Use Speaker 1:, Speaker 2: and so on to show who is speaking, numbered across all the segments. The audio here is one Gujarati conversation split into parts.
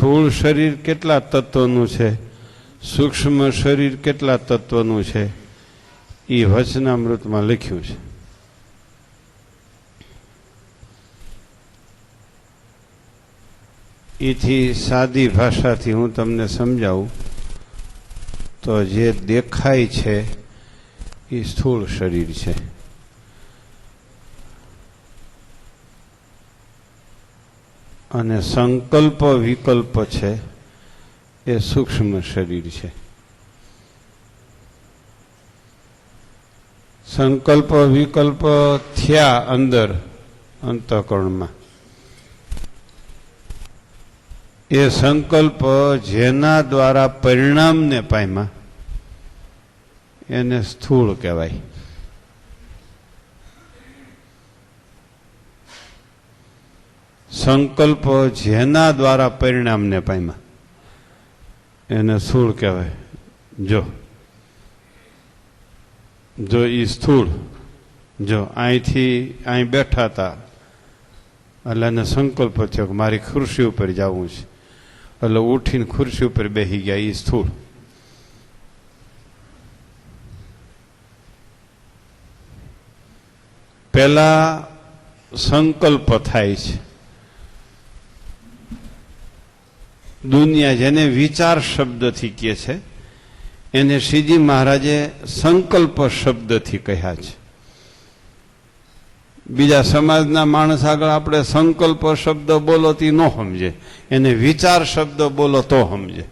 Speaker 1: સ્થૂળ શરીર કેટલા તત્વનું છે, સૂક્ષ્મ શરીર કેટલા તત્વનું છે, એ વચનામૃતમાં લખ્યું છે. એથી સાદી ભાષાથી હું તમને સમજાવું તો જે દેખાય છે એ સ્થૂળ શરીર છે, અને સંકલ્પ વિકલ્પ છે એ સૂક્ષ્મ શરીર છે. સંકલ્પ વિકલ્પ થયા અંદર અંતઃકરણમાં, એ સંકલ્પ જેના દ્વારા પરિણામને પામ્યા એને સ્થૂળ કહેવાય. સંકલ્પ જેના દ્વારા પરિણામને પામ્યા એને સ્થૂળ કહેવાય. જો એ સ્થૂળ, જો અહીંથી અહીં બેઠા હતા એટલે એને સંકલ્પ થયો કે મારી ખુરશી ઉપર જવું છે, એટલે ઉઠીને ખુરશી ઉપર બેસી ગયા, એ સ્થૂળ. પેલા સંકલ્પ થાય છે. દુનિયા જેને વિચાર શબ્દથી કહે છે એને શ્રીજી મહારાજે સંકલ્પ શબ્દથી કહ્યા છે. બીજા સમાજના માણસ આગળ આપણે સંકલ્પ શબ્દ બોલો તે ન સમજે, એને વિચાર શબ્દ બોલો તો સમજે.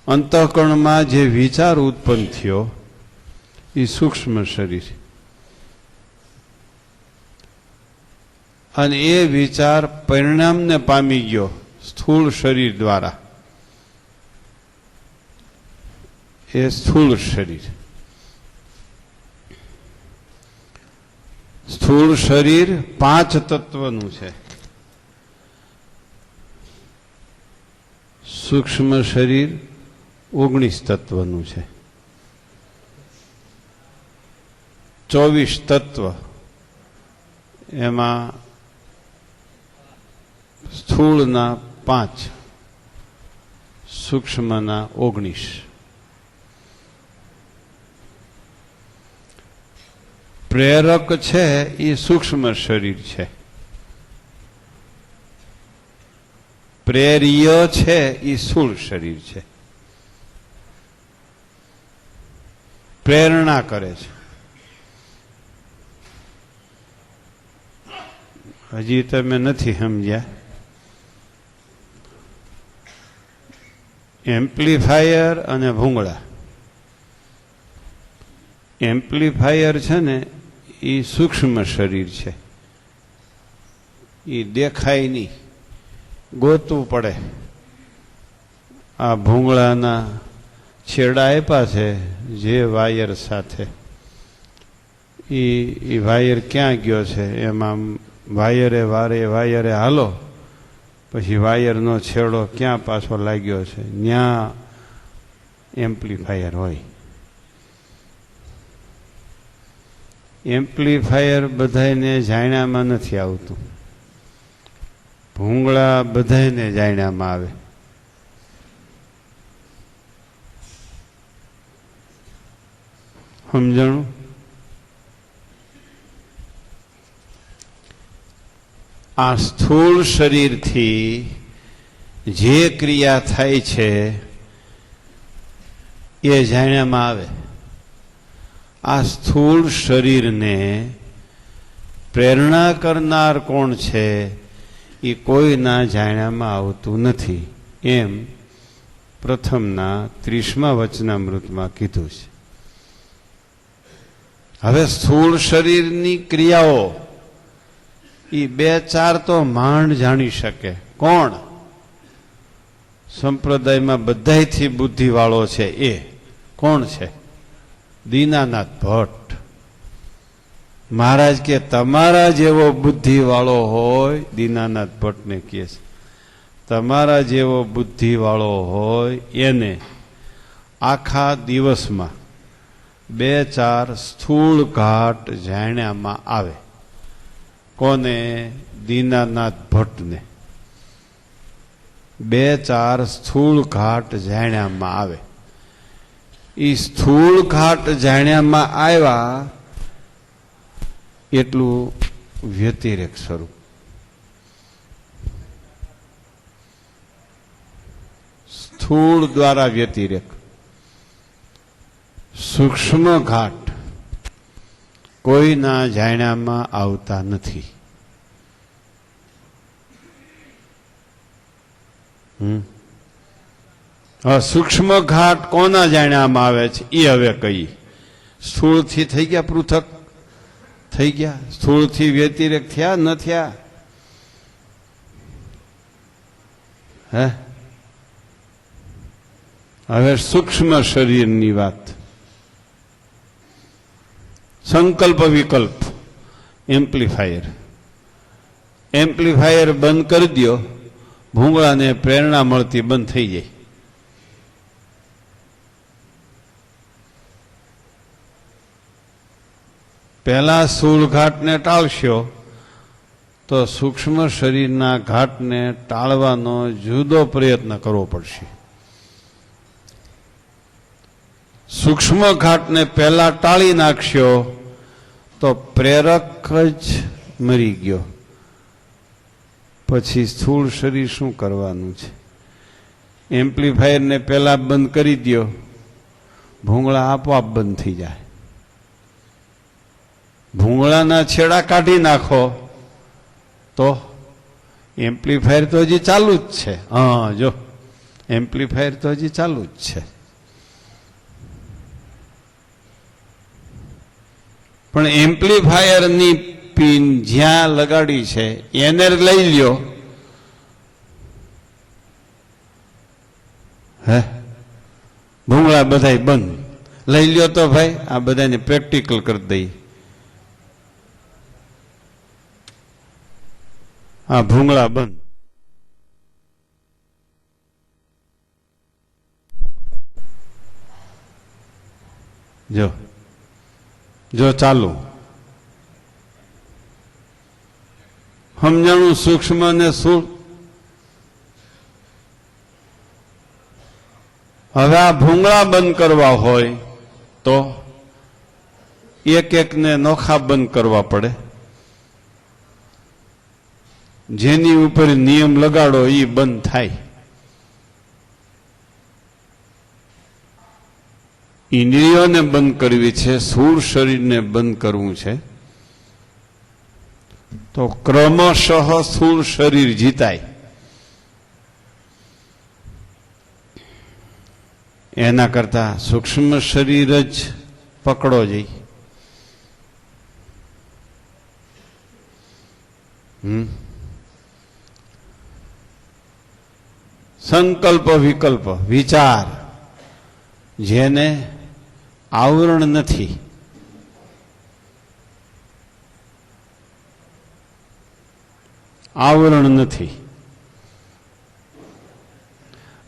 Speaker 1: અંતઃકરણમાં જે વિચાર ઉત્પન્ન થયો એ સૂક્ષ્મ શરીર, અને એ વિચાર પરિણામને પામી ગયો સ્થૂળ શરીર દ્વારા, એ સ્થૂળ શરીર. સ્થૂળ શરીર 5 તત્વનું છે, સૂક્ષ્મ શરીર 19 તત્વનું છે. 24 તત્વ, એમાં સ્થૂળના 5, સૂક્ષ્મના 19. પ્રેરક છે એ સૂક્ષ્મ શરીર છે, પ્રેર્ય છે એ સ્થૂળ શરીર છે. પ્રેરણા કરે છે. હજી તમે નથી સમજ્યા. એમ્પ્લીફાયર અને ભૂંગળા. એમ્પ્લીફાયર છે ને એ સૂક્ષ્મ શરીર છે, એ દેખાય નહીં, ગોતવું પડે. આ ભૂંગળાના છેડા આપ્યા છે જે વાયર સાથે, એ વાયર ક્યાં ગયો છે, એમાં વાયરે હાલો, પછી વાયરનો છેડો ક્યાં પાછો લાગ્યો છે, ત્યાં એમ્પ્લીફાયર હોય. એમ્પ્લીફાયર બધાને જાણ્યામાં નથી આવતું, ભૂંગળા બધાને જાણ્યામાં આવે. સમજણું? આ સ્થૂળ શરીરથી જે ક્રિયા થાય છે એ જાણ્યામાં આવે. આ સ્થૂળ શરીરને પ્રેરણા કરનાર કોણ છે એ કોઈના જાણ્યામાં આવતું નથી, એમ પ્રથમના 30મા વચનામૃતમાં કીધું છે. હવે સ્થૂળ શરીરની ક્રિયાઓ એ 2-4 તો માંડ જાણી શકે. કોણ? સંપ્રદાયમાં બધાયથી બુદ્ધિવાળો છે એ કોણ છે? દીનાનાથ ભટ્ટ. મહારાજ કે તમારા જેવો બુદ્ધિવાળો હોય, દીનાનાથ ભટ્ટને કહે છે, તમારા જેવો બુદ્ધિવાળો હોય એને આખા દિવસમાં 2-4 સ્થૂળ ઘાટ જાણ્યામાં આવે. કોને? દીનાનાથ ભટ્ટને. 2-4 સ્થૂળ ઘાટ જાણ્યામાં આવે. એ સ્થૂળ ઘાટ જાણ્યામાં આવ્યા એટલું વ્યતિરેક સ્વરૂપ. સ્થૂળ દ્વારા વ્યતિરેક. સૂક્ષ્મ ઘાટ કોઈના જાણ્યામાં આવતા નથી. સૂક્ષ્મ ઘાટ કોના જાણ્યામાં આવે છે એ હવે કહી. સ્થૂળથી થઈ ગયા પૃથક, થઈ ગયા. સ્થૂળથી વ્યતિરેક થયા ન થયા? હે, હવે સૂક્ષ્મ શરીરની વાત. સંકલ્પ વિકલ્પ એમ્પ્લીફાયર. એમ્પ્લીફાયર બંધ કરી દો, ભૂંગળાને પ્રેરણા મળતી બંધ થઈ જાય. પહેલા સ્થૂળ ઘાટને ટાળશો તો સૂક્ષ્મ શરીરના ઘાટને ટાળવાનો જુદો પ્રયત્ન કરવો પડશે. સૂક્ષ્મ ઘાટને પહેલા ટાળી નાખશો તો પ્રેરક જ મરી ગયો. પછી સ્થૂળ શરીર શું કરવાનું છે? એમ્પ્લીફાયરને પહેલા બંધ કરી દો, ભૂંગળા આપોઆપ બંધ થઈ જાય. ભૂંગળાના છેડા કાઢી નાખો તો એમ્પ્લીફાયર તો હજી ચાલુ જ છે. હા, જો એમ્પ્લીફાયર તો હજી ચાલુ જ છે. પણ એમ્પ્લીફાયરની પિન જ્યાં લગાડી છે એને લઈ લ્યો. હે, ભૂંગળા બધાય બંધ. લઈ લ્યો તો ભાઈ, આ બધાને પ્રેક્ટિકલ કરી દઈએ. આ ભૂંગળા બંધ. જો જો ચાલુ. સમજાણું? સૂક્ષ્મ ને સ્થૂળ. હવે આ ભૂંગળા બંધ કરવા હોય તો એક એકને નોખા બંધ કરવા પડે. જેની ઉપર નિયમ લગાડો એ બંધ થાય. ઇન્દ્રિયોને બંધ કરવી છે, સ્થૂળ શરીરને બંધ કરવું છે, તો ક્રમશઃ સ્થૂળ શરીર જીતાય. એના કરતા સૂક્ષ્મ શરીર જ પકડો જઈ. સંકલ્પ વિકલ્પ વિચાર જેને આવરણ નથી, આવરણ નથી,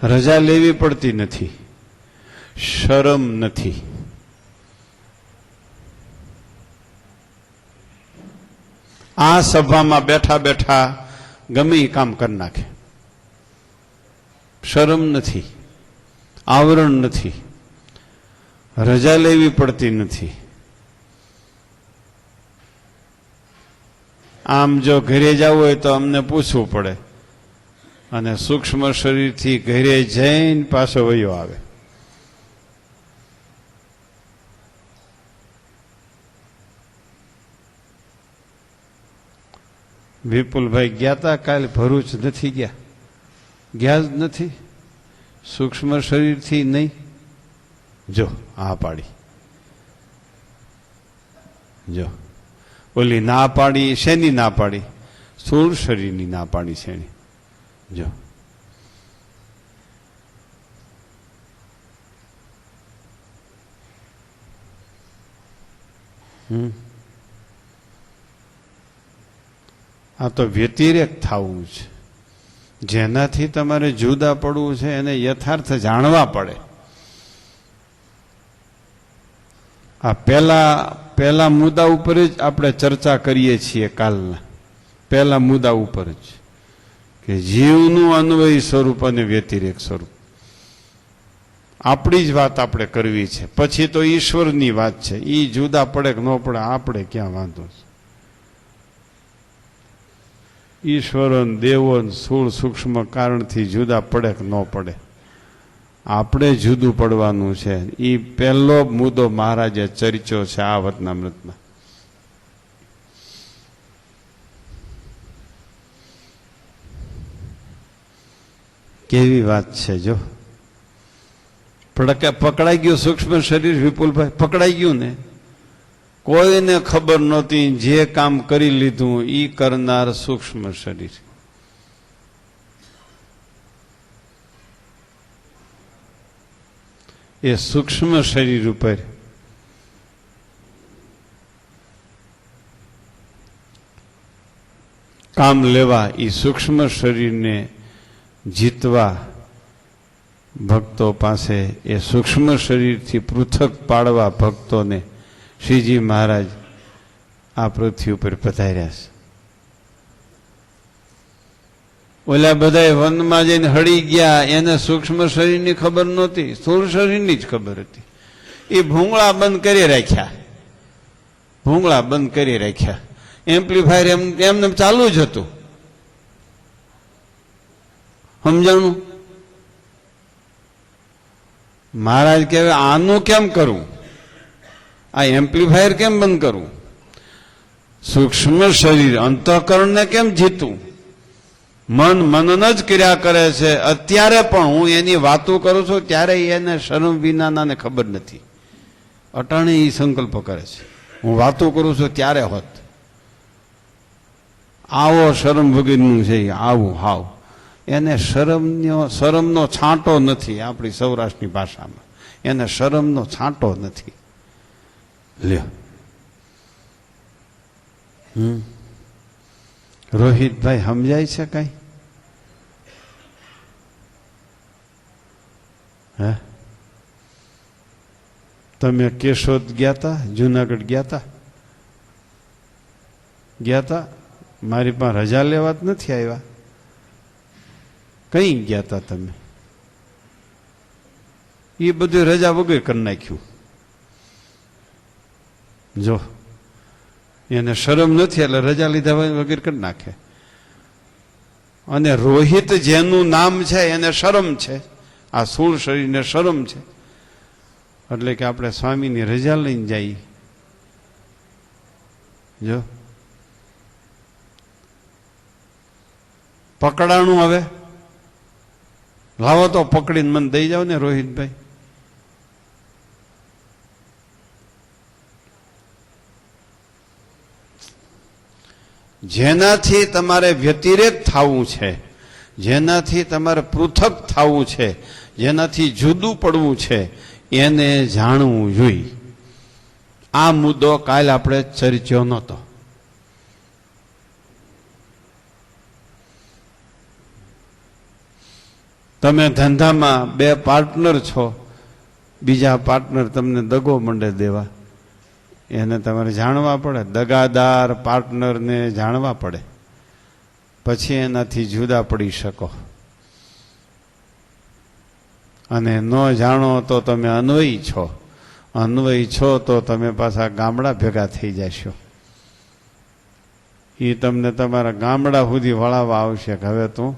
Speaker 1: રજા લેવી પડતી નથી, શરમ નથી, આ સભામાં બેઠા બેઠા ગમે એ કામ કરી નાખે. શરમ નથી, આવરણ નથી, રજા લેવી પડતી નથી. આમ જો ઘરે જવું હોય તો અમને પૂછવું પડે, અને સૂક્ષ્મ શરીરથી ઘરે જઈને પાછો વયો આવે. વિપુલભાઈ ગયા હતા કાલે ભરૂચ, નથી ગયા? ગયા જ નથી. સૂક્ષ્મ શરીરથી નહીં. જો આ પાડી, જો ઓલી ના પાડી. શેની ના પાડી? સ્થૂળ શરીરની ના પાડી છે એની. જો આ તો વ્યતિરેક થવું છે. જેનાથી તમારે જુદા પડવું છે એને યથાર્થ જાણવા પડે. આ પહેલા મુદ્દા ઉપર જ આપણે ચર્ચા કરીએ છીએ. કાલના પહેલા મુદ્દા ઉપર જ કે જીવનું અન્વયી સ્વરૂપ અને વ્યતિરેક સ્વરૂપ. આપણી જ વાત આપણે કરવી છે, પછી તો ઈશ્વરની વાત છે. એ જુદા પડે કે ન પડે આપણે ક્યાં વાંધો છે. ઈશ્વરો દેવો સ્થૂળ સૂક્ષ્મ કારણથી જુદા પડે કે ન પડે, આપણે જુદું પડવાનું છે. એ પહેલો મુદ્દો મહારાજે ચર્ચ્યો છે આ વતનામૃતમાં. કેવી વાત છે જો. પકડાઈ ગયું સૂક્ષ્મ શરીર. વિપુલભાઈ પકડાઈ ગયું ને. કોઈને ખબર નહોતી, જે કામ કરી લીધું એ કરનાર સૂક્ષ્મ શરીર. એ સૂક્ષ્મ શરીર ઉપર કામ લેવા, એ સૂક્ષ્મ શરીરને જીતવા ભક્તો પાસે, એ સૂક્ષ્મ શરીરથી પૃથક પાડવા ભક્તોને શ્રીજી મહારાજ આ પૃથ્વી ઉપર પધાર્યા છે. ઓલા બધા વનમાં જઈને હળી ગયા, એને સૂક્ષ્મ શરીરની ખબર નહોતી, સ્થૂળ શરીરની જ ખબર હતી. એ ભૂંગળા બંધ કરી રાખ્યા, ભૂંગળા બંધ કરી રાખ્યા. એમ્પ્લીફાયર એમને ચાલુ જ હતું. સમજાણું? મહારાજ કહેવાય આનું કેમ કરવું, આ એમ્પ્લીફાયર કેમ બંધ કરવું, સૂક્ષ્મ શરીર અંતઃકરણને કેમ જીતવું. મનન જ ક્રિયા કરે છે. અત્યારે પણ હું એની વાતો કરું છું ત્યારે એને શરમ વિનાના ખબર નથી. અટાણે એ સંકલ્પ કરે છે. હું વાતો કરું છું ત્યારે હોત આવો શરમ વગરનું છે, આવું હાવ. એને શરમનો છાંટો નથી. આપણી સૌરાષ્ટ્રની ભાષામાં એને શરમનો છાંટો નથી. લ્યો. રોહિતભાઈ સમજાય છે કઈ? હે, તમે કેશોદ ગયા તા, જુનાગઢ ગયા તા? ગયા તા? મારી પાસે રજા લેવા જ નથી આવ્યા. કઈ ગયા તા તમે? એ બધું રજા વગર કરી નાખ્યું. જો એને શરમ નથી એટલે રજા લીધા વગર કરી નાખે. અને રોહિત જેનું નામ છે એને શરમ છે, આ સ્થૂળ શરીરને શરમ છે. એટલે કે આપણે સ્વામીની રજા લઈને જઈએ. જો પકડાણું. હવે લાવો તો પકડીને મને દઈ જાવ ને રોહિતભાઈ. જેનાથી તમારે વ્યતિરેક થવું છે, જેનાથી તમારે પૃથક થવું છે, જેનાથી જુદું પડવું છે, એને જાણવું જોઈએ. આ મુદ્દો કાલ આપણે ચર્ચ્યો નહોતો. તમે ધંધામાં બે પાર્ટનર છો, બીજા પાર્ટનર તમને દગો મંડે દેવા, એને તમારે જાણવા પડે. દગાદાર પાર્ટનરને જાણવા પડે, પછી એનાથી જુદા પડી શકો. અને ન જાણો તો તમે અન્વયી છો, અન્વયી છો તો તમે પાછા ગામડા ભેગા થઈ જશો. એ તમને તમારા ગામડા સુધી વળાવવા આવશે કે હવે તું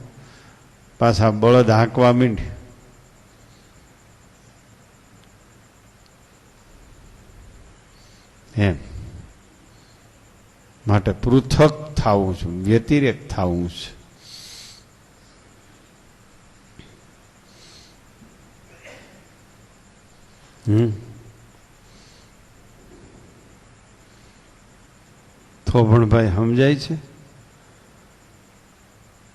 Speaker 1: પાછા બળદ હાંકવા માંડ. એમ માટે પૃથક થવું છે, વ્યતિરેક થવું છે. થોભણભાઈ સમજાય છે?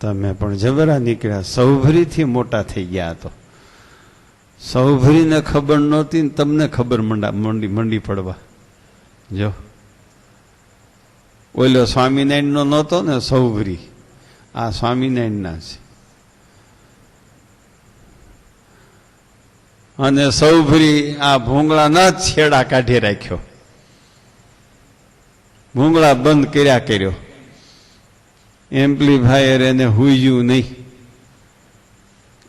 Speaker 1: તમે પણ જબરા નીકળ્યા. સૌભરીથી મોટા થઈ ગયા. તો સૌભરીને ખબર નહોતી ને તમને ખબર મંડી પડવા. જો ઓલો સ્વામિનારાયણ નો નહોતો ને સૌભરી, આ સ્વામિનારાયણ ના છે. અને સૌભરી આ ભૂંગળાના જ છેડા કાઢી રાખ્યો, ભૂંગળા બંધ કર્યો. એમ્પ્લીફાયર એને હુજ્યું નહીં.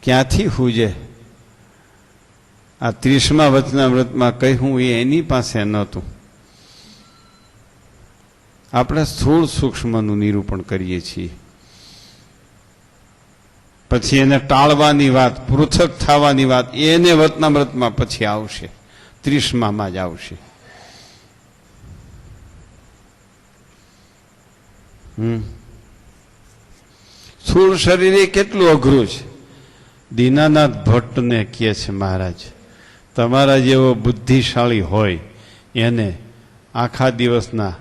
Speaker 1: ક્યાંથી હુજે? આ 30મા વચનામૃતમાં કહ્યું એ એની પાસે નહોતું. આપણે સ્થૂળ સૂક્ષ્મનું નિરૂપણ કરીએ છીએ. પછી એને ટાળવાની વાત, પૃથક થવાની વાત એને વચનામૃતમાં પછી આવશે, 30માં જ આવશે. સ્થૂળ શરીર એ કેટલું અઘરું છે. દીનાનાથ ભટ્ટને કહે છે મહારાજ, તમારા જેવો બુદ્ધિશાળી હોય એને આખા દિવસના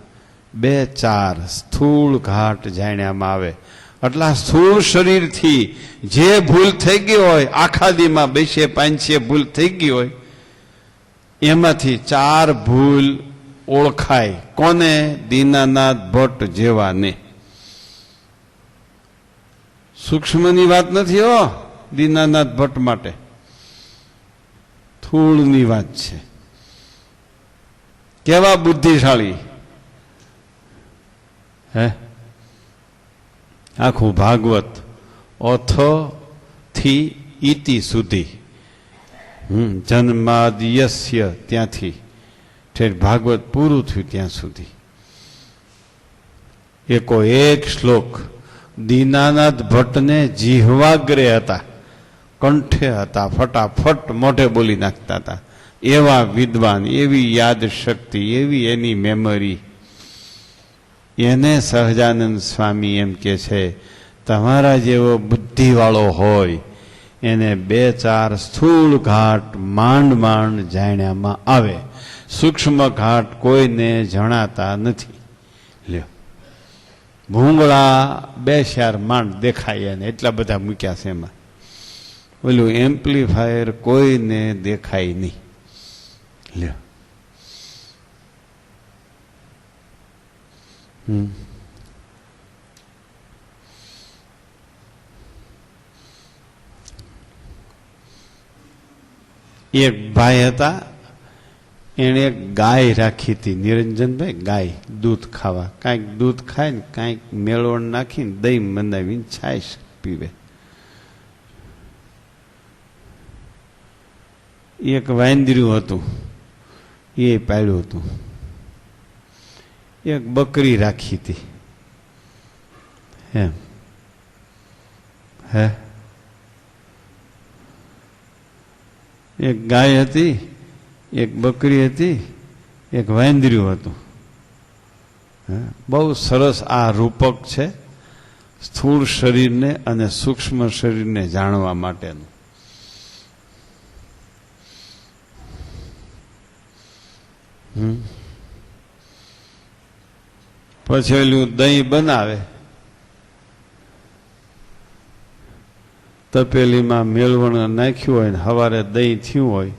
Speaker 1: 2-4 સ્થૂળ ઘાટ જાણ્યામાં આવે. એટલા સ્થૂળ શરીરથી જે ભૂલ થઈ ગઈ હોય, આખા દીમાં 200-500 ભૂલ થઈ ગઈ હોય, એમાંથી 4 ભૂલ ઓળખાય. કોને? દીનાનાથ ભટ્ટ જેવાને. સૂક્ષ્મની વાત નથી હો દીનાનાથ ભટ્ટ માટે, સ્થૂળની વાત છે. કેવા બુદ્ધિશાળી! હે, આખું ભાગવત ઓથ થી ઈતિ સુધી, જન્માદ્યસ્ય ત્યાંથી ઠેર ભાગવત પૂરું થયું ત્યાં સુધી એકો એક શ્લોક દીનાનાથ ભટ્ટને જીહવાગ્રે હતા, કંઠે હતા, ફટાફટ મોઢે બોલી નાખતા હતા. એવા વિદ્વાન, એવી યાદ શક્તિ, એવી એની મેમરી. એને સહજાનંદ સ્વામી એમ કે છે, તમારા જેવો બુદ્ધિવાળો હોય એને 2-4 સ્થૂળ ઘાટ માંડ માંડ જાણ્યામાં આવે. સૂક્ષ્મ ઘાટ કોઈને જણાતા નથી. લ્યો, ભૂંગળા 2-4 માંડ દેખાય એને, એટલા બધા મૂક્યા છે એમાં. ઓલું એમ્પ્લીફાયર કોઈને દેખાય નહીં. લ્યો, એક ભાઈ હતા, એને એક ગાય રાખી હતી. નિરંજનભાઈ, ગાય દૂધ ખાવા, કાંઈક દૂધ ખાય ને કાંઈક મેળવણ નાખીને દહીં બનાવીને છાશ પીવે. એક વાંદર્યું હતું, એ પાળ્યું હતું. એક બકરી રાખી હતી. એમ હે, એક ગાય હતી, એક બકરી હતી, એક વાંદર્યું હતું. બહુ સરસ આ રૂપક છે સ્થૂળ શરીરને અને સૂક્ષ્મ શરીરને જાણવા માટેનું. પછી ઓલું દહીં બનાવે, તપેલીમાં મેળવણ નાખ્યું હોય ને સવારે દહીં થયું હોય,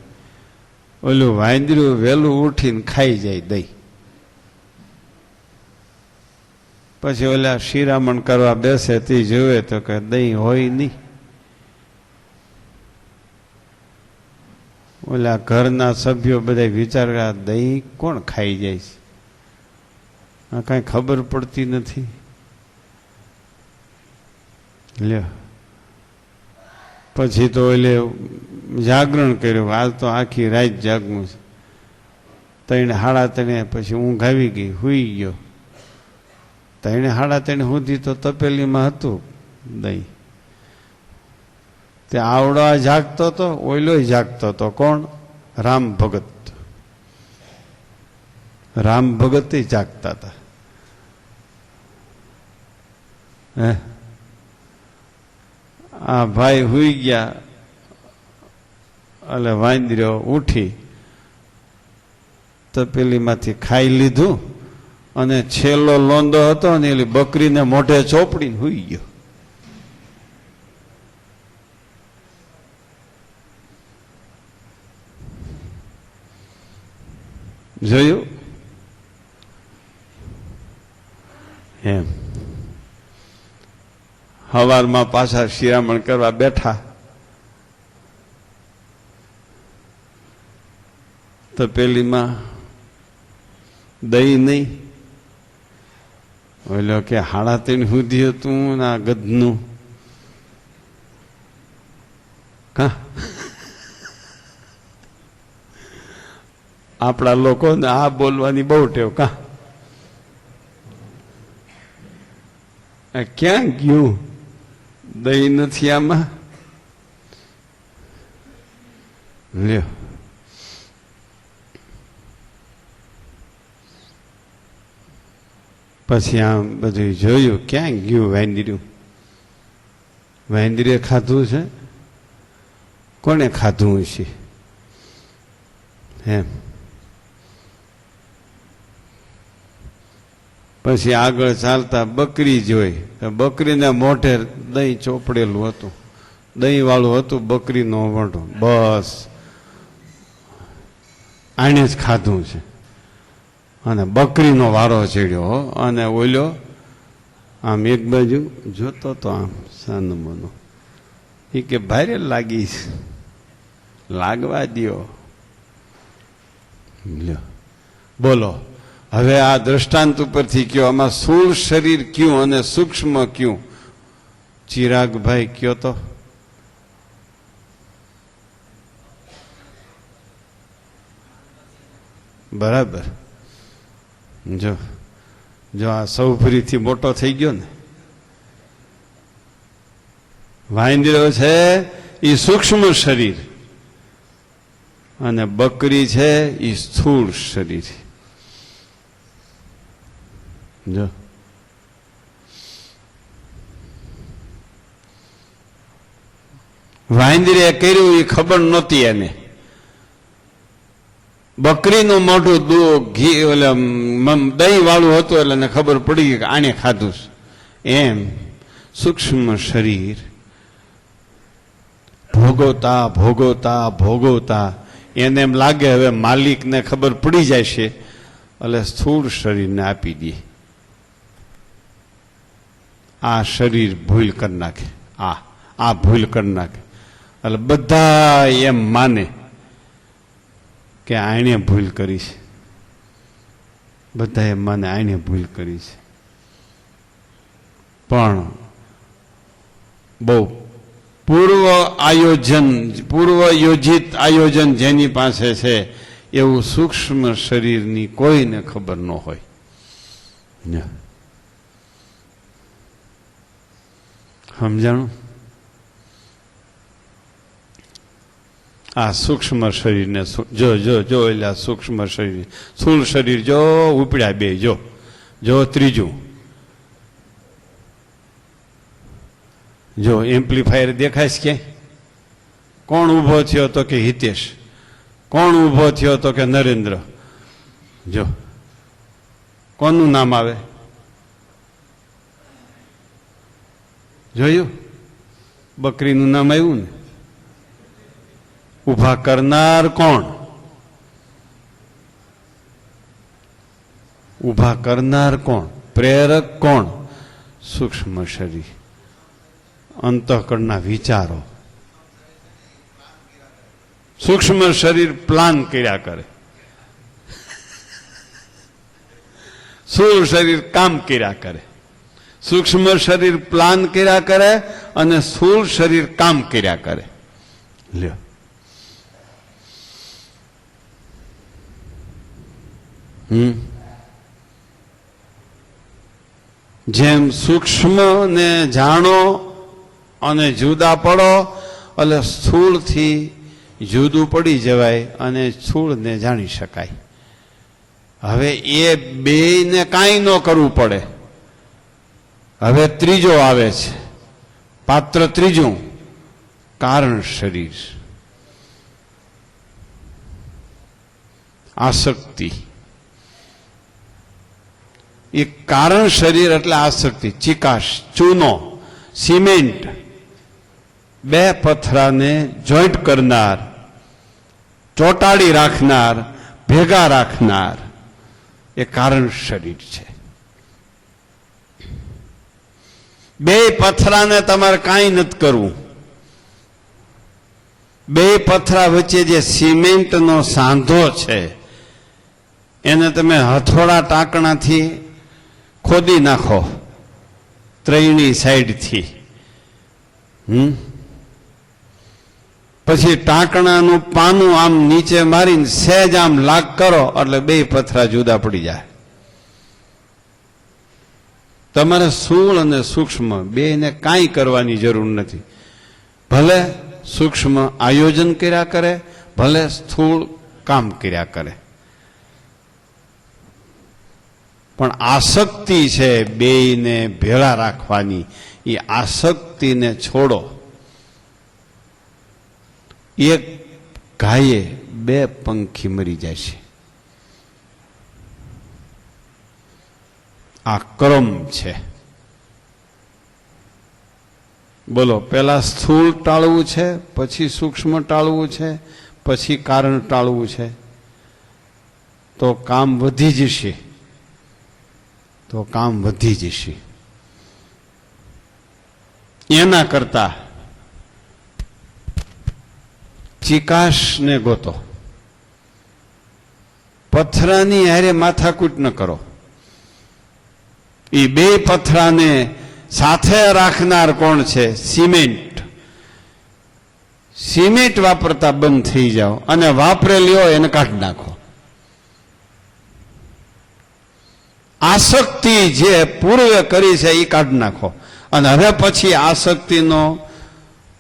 Speaker 1: ઓલું વાંદર્યું વહેલું ઉઠીને ખાઈ જાય દહીં. પછી ઓલા શિરામણ કરવા બેસે તે જોવે તો કે દહીં હોય નહીં. ઓલા ઘરના સભ્યો બધા વિચાર, દહીં કોણ ખાઈ જાય છે? આ કાંઈ ખબર પડતી નથી. લ્યો, પછી તો એટલે જાગરણ કર્યું, હાલ તો આખી રાત જાગવું છે. 3-3:30 પછી ઊંઘ આવી ગઈ, સૂઈ ગયો. 3-3:30 સુધી તો તપેલીમાં હતું દહીં. તે આવડો જાગતો હતો, ઓયલો જાગતો હતો. કોણ? રામ ભગત. રામ ભગત જાગતા હતા. આ ભાઈ હુઈ ગયા, એટલે વાંદર્યો ઉઠી તપેલીમાંથી ખાઈ લીધું અને છેલ્લો લોંદો હતો ને એલી બકરીને મોઢે ચોપડીને હુઈ ગયો. જોયું એમ? સવારમાં પાછા શિરામણ કરવા બેઠા, તપેલીમાં દહીં નહીં, ઓલો કે 3:30 સુધી હતું ને આ ગધનું કા આપણા લોકોને આ બોલવાની બહુ ટેવ કા ક્યાં ગયું દહીં નથી આમાં લ્યો પછી આમ બધું જોયું ક્યાં ગયું વાંદર્યું વાંદરીએ ખાધું છે કોને ખાધું છે એમ પછી આગળ ચાલતા બકરી જોઈ બકરીના મોઢે દહીં ચોપડેલું હતું દહીં વાળું હતું બકરીનો મોઢો બસ આને જ ખાધું છે અને બકરીનો વારો ચડ્યો અને ઓલ્યો આમ એક બાજુ જોતો તો આમ સાનમોનો એ કે ભારે લાગીશ લાગવા દ્યો લ્યો બોલો હવે આ દ્રષ્ટાંત ઉપરથી કયો આમાં સ્થૂળ શરીર ક્યું અને સૂક્ષ્મ ક્યું ચિરાગભાઈ કયો તો બરાબર જો જો આ સૌભરીથી મોટો થઈ ગયો ને વાંદરો છે એ સૂક્ષ્મ શરીર અને બકરી છે એ સ્થૂળ શરીર જો વાંદરે કર્યું એ ખબર નહોતી એને બકરીનું મોઢું ઘી દહીં વાળું હતું એટલે એને ખબર પડી ગઈ કે આને ખાધું એમ સૂક્ષ્મ શરીર ભોગવતા ભોગવતા ભોગવતા એને એમ લાગે હવે માલિકને ખબર પડી જાય છે એટલે સ્થૂળ શરીરને આપી દે આ શરીર ભૂલ કરી નાખે આ ભૂલ કરી નાખે એટલે બધા એમ માને કે આણે ભૂલ કરી છે બધા એમ માને આણે ભૂલ કરી છે પણ બહુ પૂર્વ યોજિત આયોજન જેની પાસે છે એવું સૂક્ષ્મ શરીરની કોઈને ખબર ન હોય સમજાણું આ સૂક્ષ્મ શરીરને જો જો જો એટલે સૂક્ષ્મ શરીર સ્થૂળ શરીર જો ઉપડ્યા બે જો જો ત્રીજું જો એમ્પ્લીફાયર દેખાય છે ક્યાંય કોણ ઊભો થયો તો કે હિતેશ કોણ ઊભો થયો તો કે નરેન્દ્ર જો કોનું નામ આવે જોયું બકરીનું નામ આવ્યું ને ઊભા કરનાર કોણ ઊભા કરનાર કોણ પ્રેરક કોણ સૂક્ષ્મ શરીર અંતઃકરણના વિચારો સૂક્ષ્મ શરીર પ્લાન કર્યા કરે સ્થૂળ શરીર કામ કર્યા કરે સૂક્ષ્મ શરીર પ્લાન કર્યા કરે અને સ્થૂળ શરીર કામ કર્યા કરે લ્યો જેમ સૂક્ષ્મ ને જાણો અને જુદા પડો એટલે સ્થૂળથી જુદું પડી જવાય અને સ્થૂળને જાણી શકાય હવે એ બેયને કાંઈ ન કરવું પડે હવે ત્રીજો આવે છે પાત્ર ત્રીજું કારણ શરીર આસક્તિ એ કારણ શરીર એટલે આસક્તિ ચિકાશ ચૂનો સિમેન્ટ બે પથરાને જોઈન્ટ કરનાર ચોટાડી રાખનાર ભેગા રાખનાર એ કારણ શરીર છે બે પથરાને તમારે કાંઈ નથી કરવું બે પથરા વચ્ચે જે સિમેન્ટનો સાંધો છે એને તમે હથોડા ટાંકણાથી ખોદી નાખો ત્રણેય સાઈડથી. પછી ટાંકણાનું પાનું આમ નીચે મારીને સહેજ આમ લાગ કરો એટલે બે પથરા જુદા પડી જાય. તમારે સ્થૂળ અને સૂક્ષ્મ બેને કાંઈ કરવાની જરૂર નથી. ભલે સૂક્ષ્મ આયોજન કર્યા કરે, ભલે સ્થૂળ કામ કર્યા કરે, પણ આસક્તિ છે બેયને ભેળા રાખવાની. એ આસક્તિને છોડો. એક ગાયે બે પંખી મરી જાય છે. આ ક્રમ છે. બોલો, પેલા સ્થૂળ ટાળવું છે, પછી સૂક્ષ્મ ટાળવું છે, પછી કારણ ટાળવું છે, તો કામ વધી જશે. એના કરતા ચિકાશને ગોતો. પથરાની હારે માથાકૂટ ન કરો. એ બે પથરાને સાથે રાખનાર કોણ છે? સિમેન્ટ. સિમેન્ટ વાપરતા બંધ થઈ જાઓ અને વાપરેલી હોય એને કાઢી નાખો. આસક્તિ જે પૂર્વે કરી છે એ કાઢી નાખો અને હવે પછી આસક્તિનો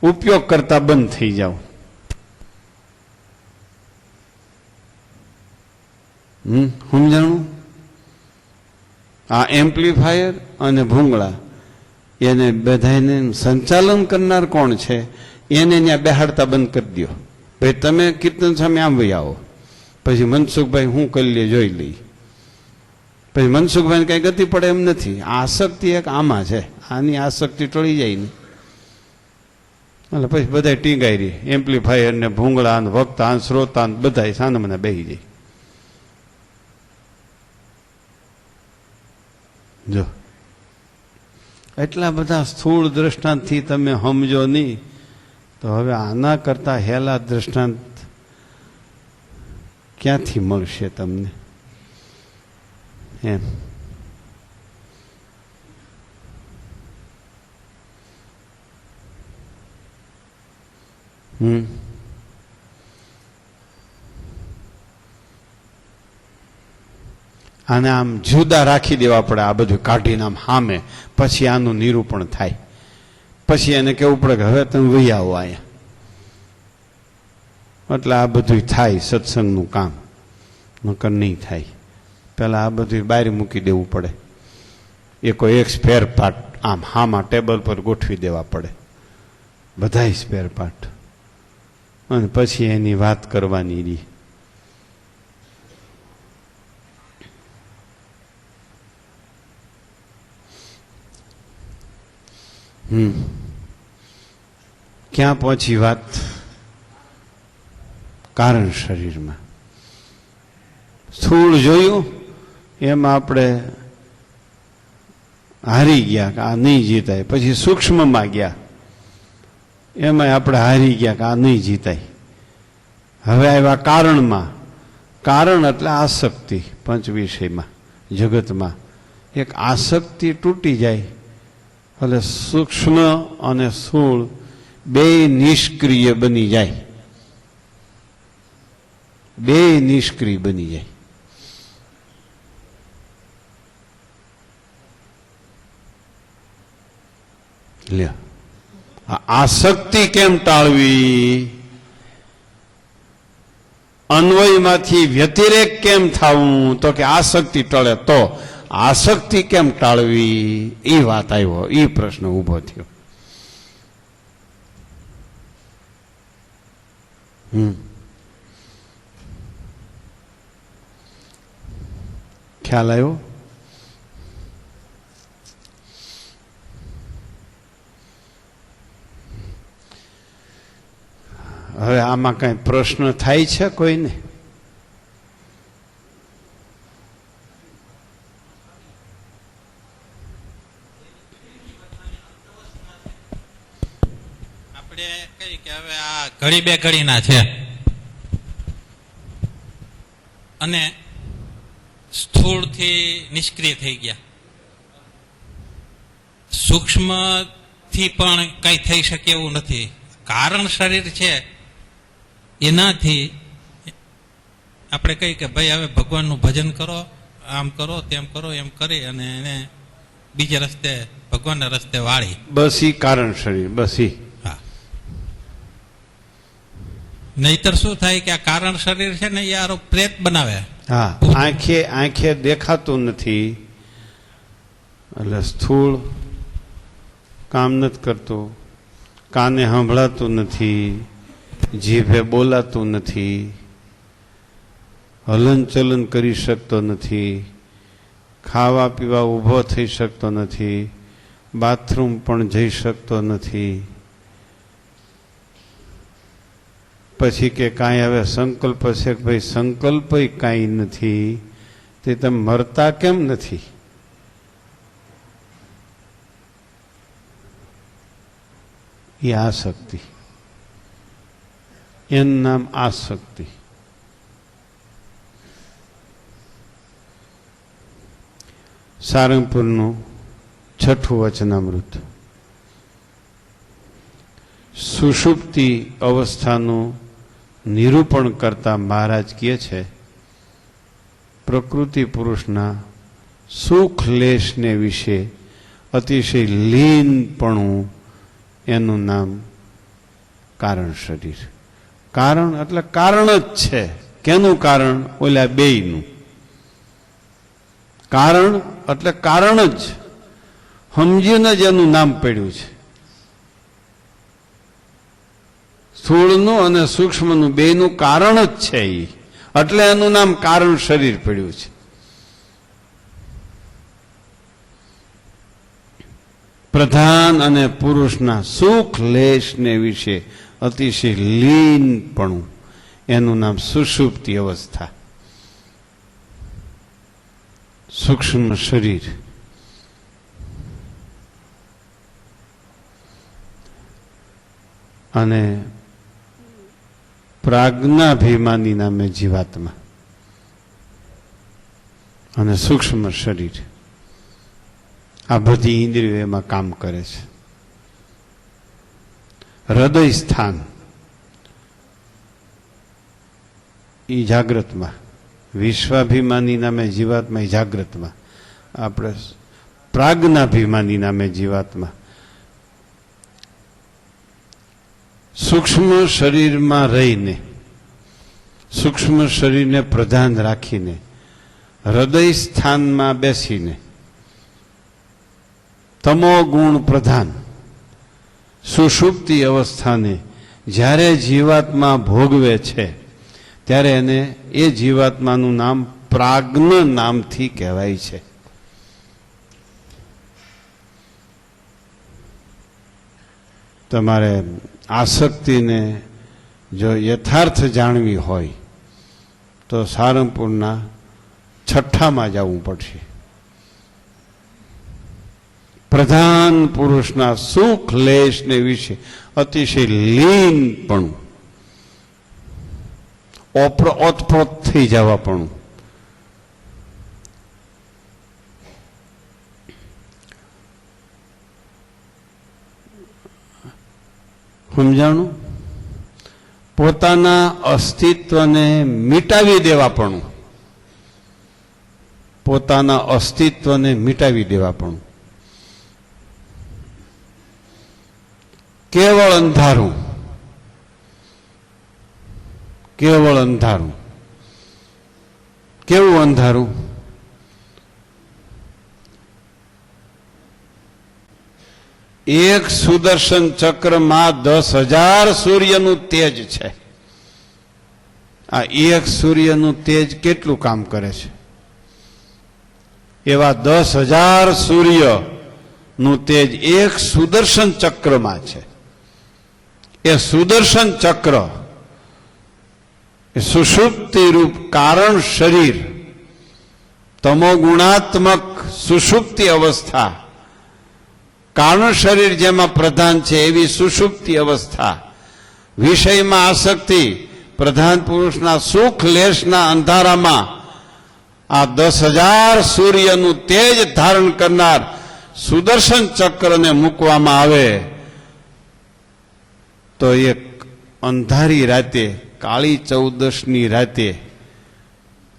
Speaker 1: ઉપયોગ કરતા બંધ થઈ જાઓ. સમજાણું? આ એમ્પ્લીફાયર અને ભૂંગળા એને બધાને સંચાલન કરનાર કોણ છે? એને ત્યાં બેહાડતા બંધ કરી દો. ભાઈ તમે કીર્તન સામે આમ વહી આવો, પછી મનસુખભાઈ હું કરી લે જોઈ લઈ. પછી મનસુખભાઈને કઈ ગતિ પડે એમ નથી. આસક્તિ એક આમાં છે, આની આસક્તિ ટળી જાય ને એટલે પછી બધા ટીંગાઈ રહી. એમ્પ્લીફાયર ને ભૂંગળા ને વક્તા શ્રોતા બધા સાને મને બેસી જાય. જો એટલા બધા સ્થૂળ દ્રષ્ટાંતથી તમે સમજો નહીં તો હવે આના કરતા હેલા દ્રષ્ટાંત ક્યાંથી મળશે તમને? એમ આને આમ જુદા રાખી દેવા પડે. આ બધું કાઢીને આમ સામે, પછી આનું નિરૂપણ થાય. પછી એને કેવું પડે કે હવે તમે વહી આવો અહીંયા. એટલે આ બધું થાય સત્સંગનું કામ, નકર નહીં થાય. પેલા આ બધું બહાર મૂકી દેવું પડે. એક સ્પેર પાર્ટ આમ હામાં ટેબલ પર ગોઠવી દેવા પડે, બધાય સ્પેર પાર્ટ, અને પછી એની વાત કરવાની રહી. ક્યાં પહોંચી વાત? કારણ શરીરમાં. સ્થૂળ જોયું એમાં આપણે હારી ગયા કે આ નહીં જીતાય. પછી સૂક્ષ્મમાં ગયા એમાં આપણે હારી ગયા કે આ નહીં જીતાય. હવે આવ્યા કારણમાં. કારણ એટલે આસક્તિ. પંચ વિષયમાં, જગતમાં એક આસક્તિ તૂટી જાય એટલે સૂક્ષ્મ અને સ્થૂળ બે નિષ્ક્રિય બની જાય. બે નિષ્ક્રિય બની જાય. લ્યો, આસક્તિ કેમ ટાળવી? અન્વયમાંથી વ્યતિરેક કેમ થવું? તો કે આસક્તિ ટળે તો. આસક્તિ કેમ ટાળવી? એ વાત આવ્યો, એ પ્રશ્ન ઉભો થયો. ખ્યાલ આવ્યો? હવે આમાં કઈ પ્રશ્ન થાય છે કોઈને?
Speaker 2: આપણે કઈ કે હવે આ ઘડી બે ઘડીના છે અને સ્થૂળ થી નિષ્ક્રિય થઈ ગયા, સૂક્ષ્મ થી પણ કઈ થઈ શકે એવું નથી. કારણ શરીર છે એનાથી આપણે કહીએ કે ભાઈ હવે ભગવાનનું ભજન કરો, આમ કરો, તેમ કરો, એમ કરી અને એને બીજે રસ્તે ભગવાનના રસ્તે વાળી.
Speaker 1: બસ ઈ કારણ શરીર, બસ ઈ.
Speaker 2: હા, નહીતર શું થાય કે આ કારણ શરીર છે ને યાર પ્રેત બનાવે.
Speaker 1: હા, આંખે દેખાતું નથી એટલે સ્થૂળ કામ નથી કરતું, કાને સંભળાતું નથી, જીભે બોલાતું નથી, હલનચલન કરી શકતો નથી, ખાવા પીવા ઊભો થઈ શકતો નથી, બાથરૂમ પણ જઈ શકતો નથી. પછી કે કાંઈ હવે સંકલ્પ છે કે ભાઈ સંકલ્પ કાંઈ નથી, તે તમે મરતા કેમ નથી? એ આસક્તિ, એનું નામ આસક્તિ. સારંગપુરનું 6ઠું વચનામૃત. સુષુપ્તિ અવસ્થાનું નિરૂપણ કરતા મહારાજ કહે છે, પ્રકૃતિ પુરુષના સુખ લેશને વિશે અતિશય લીનપણું એનું નામ કારણ શરીર. કારણ એટલે કારણ જ છે. કેનું કારણ? ઓલા બેયનું કારણ એટલે કારણ જ સમજીને જ એનું નામ પડ્યું છે. સ્થૂળનું અને સૂક્ષ્મનું બેયનું કારણ જ છે એ, એટલે એનું નામ કારણ શરીર પડ્યું છે. પ્રધાન અને પુરુષના સુખ લેશને વિશે અતિશય લીનપણું એનું નામ સુષુપ્તિ અવસ્થા. સૂક્ષ્મ શરીર અને પ્રાજ્ઞાભિમાની નામે જીવાત્મા અને સૂક્ષ્મ શરીર, આ બધી ઇન્દ્રિયો એમાં કામ કરે છે. હૃદય સ્થાન એ જાગ્રતમાં, વિશ્વાભિમાની નામે જીવાત્મા એ જાગ્રતમાં, આપણે પ્રાજ્ઞાભિમાની નામે જીવાત્મા. સૂક્ષ્મ શરીરમાં રહીને, સૂક્ષ્મ શરીરને પ્રધાન રાખીને, હૃદય સ્થાનમાં બેસીને તમો ગુણ પ્રધાન સુષુપ્તિ અવસ્થાને જ્યારે જીવાત્મા ભોગવે છે ત્યારે એને એ જીવાત્માનું નામ પ્રાજ્ઞ નામથી કહેવાય છે. તમારે આસક્તિને જો યથાર્થ જાણવી હોય તો સારંગપુરના 6ઠામાં જવું પડશે. પ્રધાન પુરુષના સુખ લેશને વિશે અતિશય લીનપણું, ઓતપ્રોત થઈ જવા પણ. સમજાણું? પોતાના અસ્તિત્વને મિટાવી દેવા પણ, પોતાના અસ્તિત્વને મિટાવી દેવા પણ. કેવળ અંધારું, કેવળ અંધારું. કેવું અંધારું? એક સુદર્શન ચક્રમાં 10,000 સૂર્યનું તેજ છે. આ એક સૂર્યનું તેજ કેટલું કામ કરે છે? એવા 10,000 સૂર્યનું તેજ એક સુદર્શન ચક્રમાં છે. એ સુદર્શન ચક્ર એ સુષુપ્તિ રૂપ કારણ શરીર, તમોગુણાત્મક સુષુપ્તિ અવસ્થા, કારણ શરીર જેમાં પ્રધાન છે એવી સુષુપ્તિ અવસ્થા, વિષયમાં આસક્તિ, પ્રધાન પુરુષના સુખ લેશના અંધારામાં આ 10,000 સૂર્યનું તેજ ધારણ કરનાર સુદર્શન ચક્રને મૂકવામાં આવે તો એક અંધારી રાતે, કાળી ચૌદશની રાતે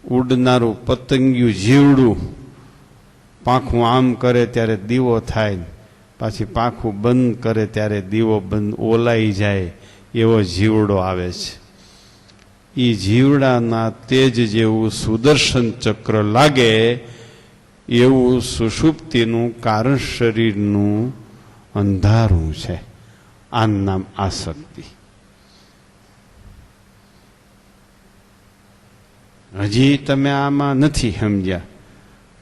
Speaker 1: ઉડનારું પતંગિયું જીવડું પાંખું આમ કરે ત્યારે દીવો થાય, પાછી પાંખું બંધ કરે ત્યારે દીવો બંધ ઓલાઈ જાય, એવો જીવડો આવે છે. એ જીવડાના તેજ જેવું સુદર્શન ચક્ર લાગે એવું સુષુપ્તિનું કારણ શરીરનું અંધારું છે. આનું નામ આસક્તિ. હજી તમે આમાં નથી સમજ્યા.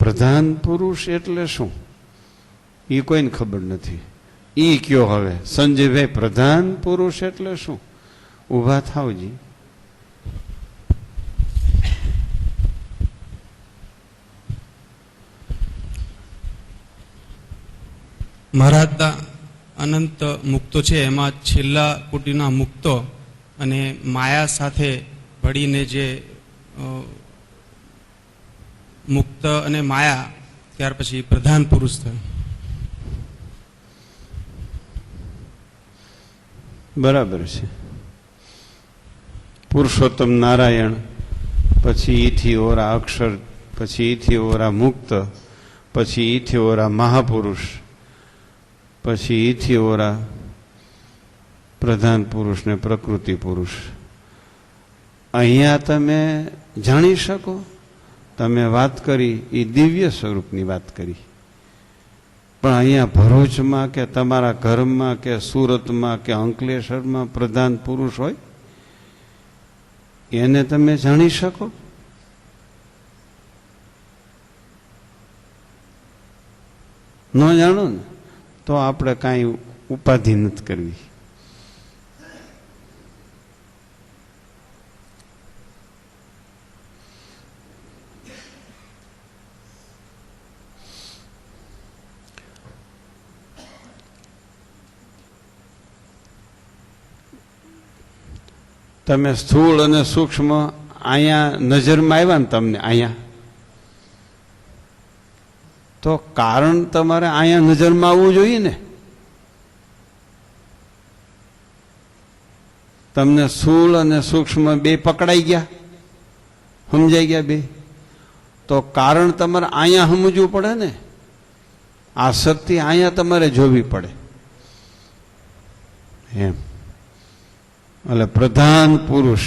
Speaker 1: પ્રધાન પુરુષ એટલે શું એ કોઈને ખબર નથી. એ કયો હવે સંજયભાઈ, પ્રધાન પુરુષ એટલે શું? ઊભા થાવજી.
Speaker 3: મહારાજના અનંત મુક્તો છે, એમાં છેલ્લા કોટીના મુક્તો અને માયા સાથે ભળીને જે મુક્ત અને માયા, ત્યાર પછી પ્રધાન પુરુષ થયો.
Speaker 1: બરાબર છે. પુરુષોત્તમ નારાયણ, પછી ઈથી ઓરા અક્ષર, પછી ઈથી ઓરા મુક્ત, પછી ઈથી ઓરા મહાપુરુષ, પછી ઈથી ઓરા પ્રધાન પુરુષ ને પ્રકૃતિ પુરુષ. અહીંયા તમે જાણી શકો. તમે વાત કરી એ દિવ્ય સ્વરૂપની વાત કરી, પણ અહીંયા ભરૂચમાં કે તમારા ઘરમાં કે સુરતમાં કે અંકલેશ્વરમાં પ્રધાન પુરુષ હોય એને તમે જાણી શકો? ન જાણો ને તો આપણે કાંઈ ઉપાધિ નથી કરવી. તમે સ્થૂળ અને સૂક્ષ્મ અહીંયા નજરમાં આવ્યા ને તમને અહીંયા, તો કારણ તમારે અહીંયા નજરમાં આવવું જોઈએ ને. તમને સ્થૂળ અને સૂક્ષ્મ બે પકડાઈ ગયા, સમજાઈ ગયા બે, તો કારણ તમારે અહીંયા સમજવું પડે ને. આસક્તિ અહીંયા તમારે જોવી પડે એમ. એટલે પ્રધાન પુરુષ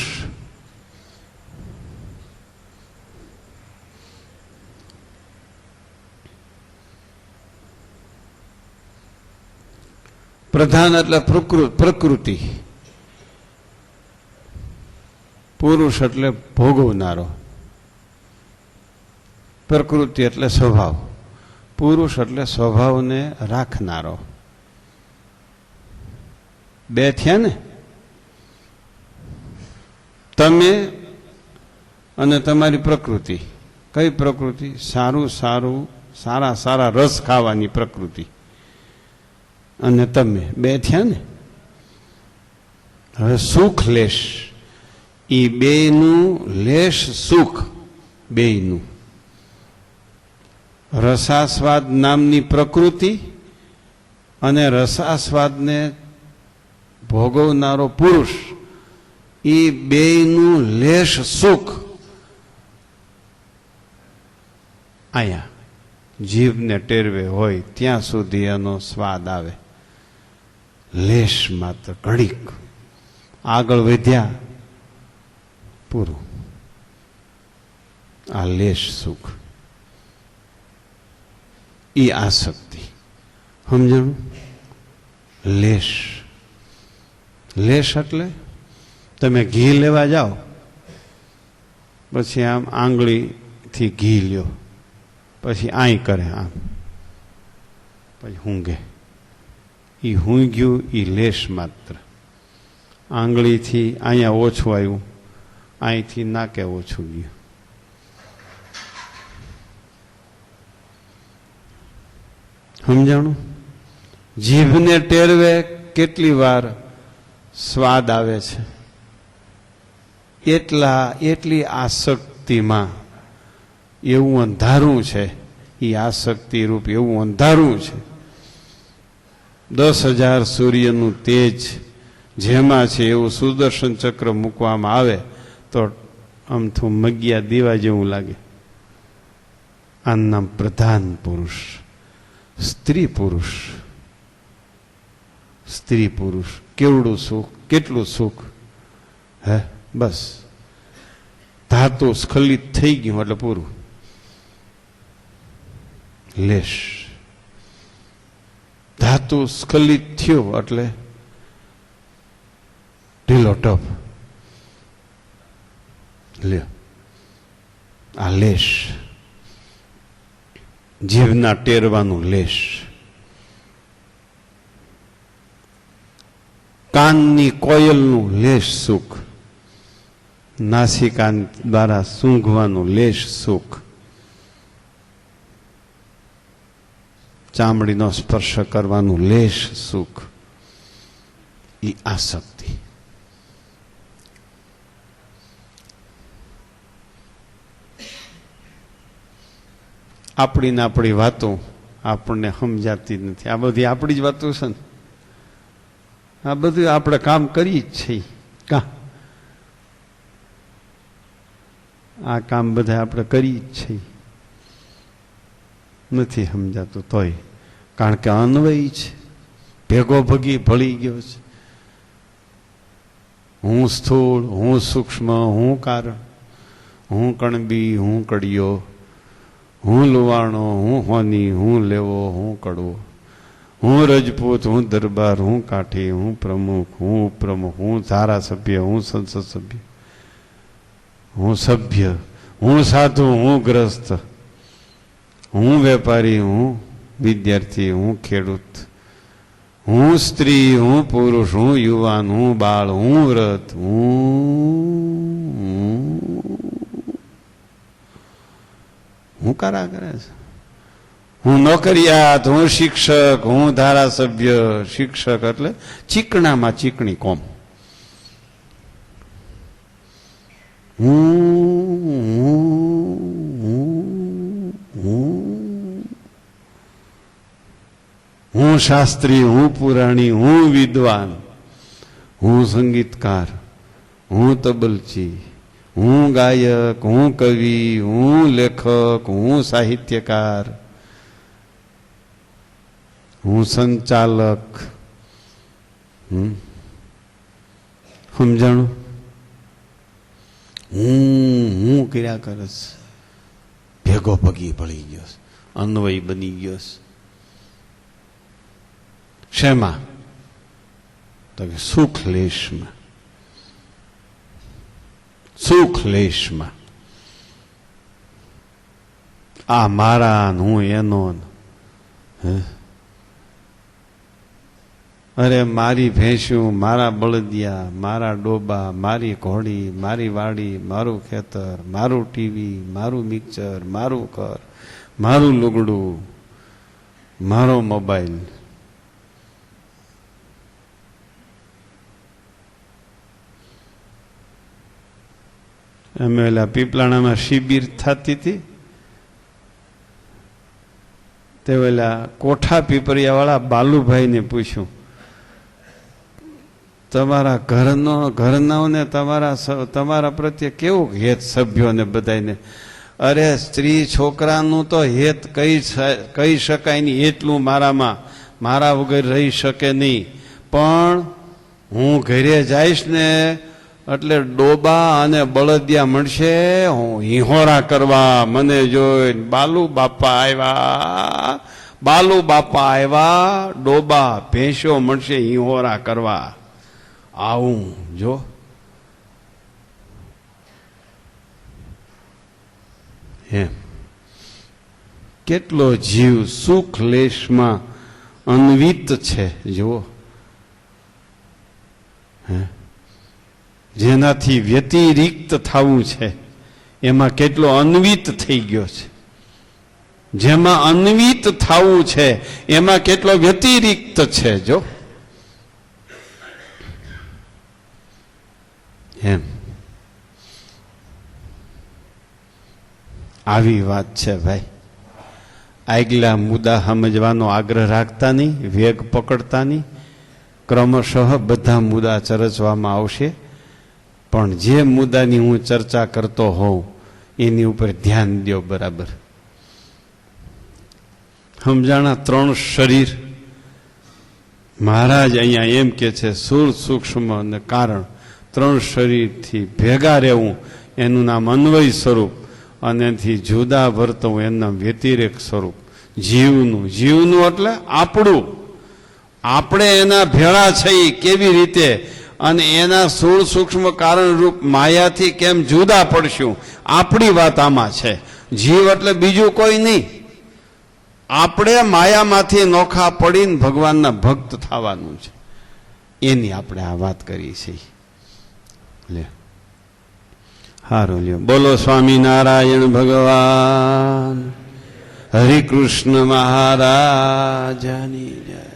Speaker 1: પ્રધાન એટલે પ્રકૃતિ, પુરુષ એટલે ભોગવનારો, પ્રકૃતિ એટલે સ્વભાવ, પુરુષ એટલે સ્વભાવને રાખનારો. બે થયા ને. તમે અને તમારી પ્રકૃતિ. કઈ પ્રકૃતિ? સારું સારું, સારા સારા રસ ખાવાની પ્રકૃતિ. અને તમે બે થયા ને. હવે સુખ લેશ, એ બેયનું લેશ સુખ, બેયનું. રસાસ્વાદ નામની પ્રકૃતિ અને રસાસ્વાદને ભોગવનારો પુરુષ, એ બેયનું લેશ સુખ અહીંયા જીભને ટેરવે હોય ત્યાં સુધી એનો સ્વાદ આવે. લેશ માત્ર ઘડીક, આગળ વધ્યા પૂરું. આ લેશ સુખ, ઈ આસક્તિ. સમજણું? લેશ. લેશ એટલે તમે ઘી લેવા જાઓ, પછી આમ આંગળીથી ઘી લ્યો, પછી આઈ કરે આમ, પછી હુંઘે. એ હુંઘ્યું એ લેશ માત્ર. આંગળીથી અહીંયા ઓછું આવ્યું, અહીંથી નાકે ઓછું ગયું. સમજાણું? જીભને ટેરવે કેટલી વાર સ્વાદ આવે છે, એટલી આસક્તિમાં એવું અંધારું છે, એ આસક્તિ રૂપ એવું અંધારું છે. 10,000 સૂર્યનું તેજ જેમાં છે એવું સુદર્શન ચક્ર મૂકવામાં આવે તો આમથું મગિયા દીવા જેવું લાગે. આનું નામ પ્રધાન પુરુષ. સ્ત્રી પુરુષ, સ્ત્રી પુરુષ કેવડું સુખ, કેટલું સુખ. હે બસ ધાતુ સ્ખલિત થઈ ગયું એટલે પૂરું. લેશ ધાતુ સ્ખલિત થયો એટલે ઢીલો ટપ. લ્યો આ લેશ, જીભના ટેરવાનું લેશ. કાનની કોયલનું લેશ સુખ, નાસિકા દ્વારા સૂંઘવાનું લેશ સુખ, ચામડીનો સ્પર્શ કરવાનું લેશ સુખ. એ આસક્તિ. આપણી વાતો આપણને સમજાતી નથી. આ બધી આપણી જ વાતો છે ને. આ બધું આપણે કામ કરીએ જ છીએ. કા આ કામ બધા આપણે કરીએ જ છીએ. નથી સમજાતું તોય, કારણ કે અન્વય છે, ભેગો ભગી ભળી ગયો છે. હું સ્થૂળ, હું સૂક્ષ્મ, હું કારણ, હું કણબી, હું કડિયો, હું લુવાણો, હું હોની, હું લેવો, હું કડવો, હું રજપૂત, હું દરબાર, હું કાઠી, હું પ્રમુખ, હું ઉપપ્રમુખ, હું ધારાસભ્ય, હું સંસદ સભ્ય, હું સભ્ય, હું સાધુ, હું ગ્રસ્ત, હું વેપારી, હું વિદ્યાર્થી, હું ખેડૂત, હું સ્ત્રી, હું પુરુષ, હું યુવાન, હું બાળ, હું વ્રત, હું કારા કરે છે. હું નોકરિયાત, હું શિક્ષક, હું ધારાસભ્ય. શિક્ષક એટલે ચીકણામાં ચીકણી કોમ. હું શાસ્ત્રી, હું પુરાણી, હું વિદ્વાન, હું સંગીતકાર, હું તબલચી, હું ગાયક, હું કવિ, હું લેખક, હું સાહિત્યકાર, હું સંચાલક. સમજાણું? હું કર્યા કરસ. ભેગો ભગી ભળી ગયો, અન્વય બની ગયો. શેમાં? તો કે સુખ લેશમાં. સુખ લેશમાં. આ મારા, હું એનો. અરે મારી ભેંસ્યું, મારા બળદિયા, મારા ડોબા, મારી ઘોડી, મારી વાડી, મારું ખેતર, મારું ટીવી, મારું મિક્સર, મારું ઘર, મારું લુગડું, મારો મોબાઈલ. અમે ઓલા પીપલાણામાં શિબિર થતી હતી તે ઓલા કોઠા પીપરિયા વાળા બાલુભાઈને પૂછ્યું, તમારા ઘરનાઓને તમારા પ્રત્યે કેવું હેત, સભ્યોને બધાને? અરે સ્ત્રી છોકરાનું તો હેત કહી શકાય નહીં, એટલું મારા વગર રહી શકે નહીં. પણ હું ઘરે જઈશ ને એટલે ડોબા અને બળદિયા મળશે, હું હિંહોરા કરવા. મને જોઈ બાલુ બાપા આવ્યા, ડોબા ભેંસો મળશે હિંહોરા કરવા. આવું જો. એમ કેટલો જીવ સુખ લેશમાં અન્વિત છે જુઓ. જેનાથી વ્યતિરિક્ત થવું છે એમાં કેટલો અન્વિત થઈ ગયો છે. જેમાં અન્વિત થવું છે એમાં કેટલો વ્યતિરિક્ત છે જો. એમ આવી વાત છે ભાઈ. આગલા મુદ્દા સમજવાનો આગ્રહ રાખતા નહીં, વેગ પકડતા નહીં. ક્રમશઃ બધા મુદ્દા ચર્ચવામાં આવશે, પણ જે મુદ્દાની હું ચર્ચા કરતો હોઉં એની ઉપર ધ્યાન દો બરાબર. સમજાણા? 3 શરીર. મહારાજ અહીંયા એમ કે છે સ્થૂળ, સૂક્ષ્મ અને કારણ 3 શરીરથી ભેગા રહેવું એનું નામ અન્વય સ્વરૂપ, અને એથી જુદા વર્તવું એનું નામ વ્યતિરેક સ્વરૂપ. જીવનું એટલે આપણું, આપણે એના ભેળા છીએ કેવી રીતે, અને એના સ્થૂળ સૂક્ષ્મ કારણ રૂપ માયાથી કેમ જુદા પડશું, આપણી વાત આમાં છે. જીવ એટલે બીજું કોઈ નહીં, આપણે માયામાંથી નોખા પડીને ભગવાનના ભક્ત થવાનું છે, એની આપણે આ વાત કરી છે. લે હારો લ્યો. બોલો સ્વામિનારાયણ ભગવાન, હરિકૃષ્ણ મહારાજની જય.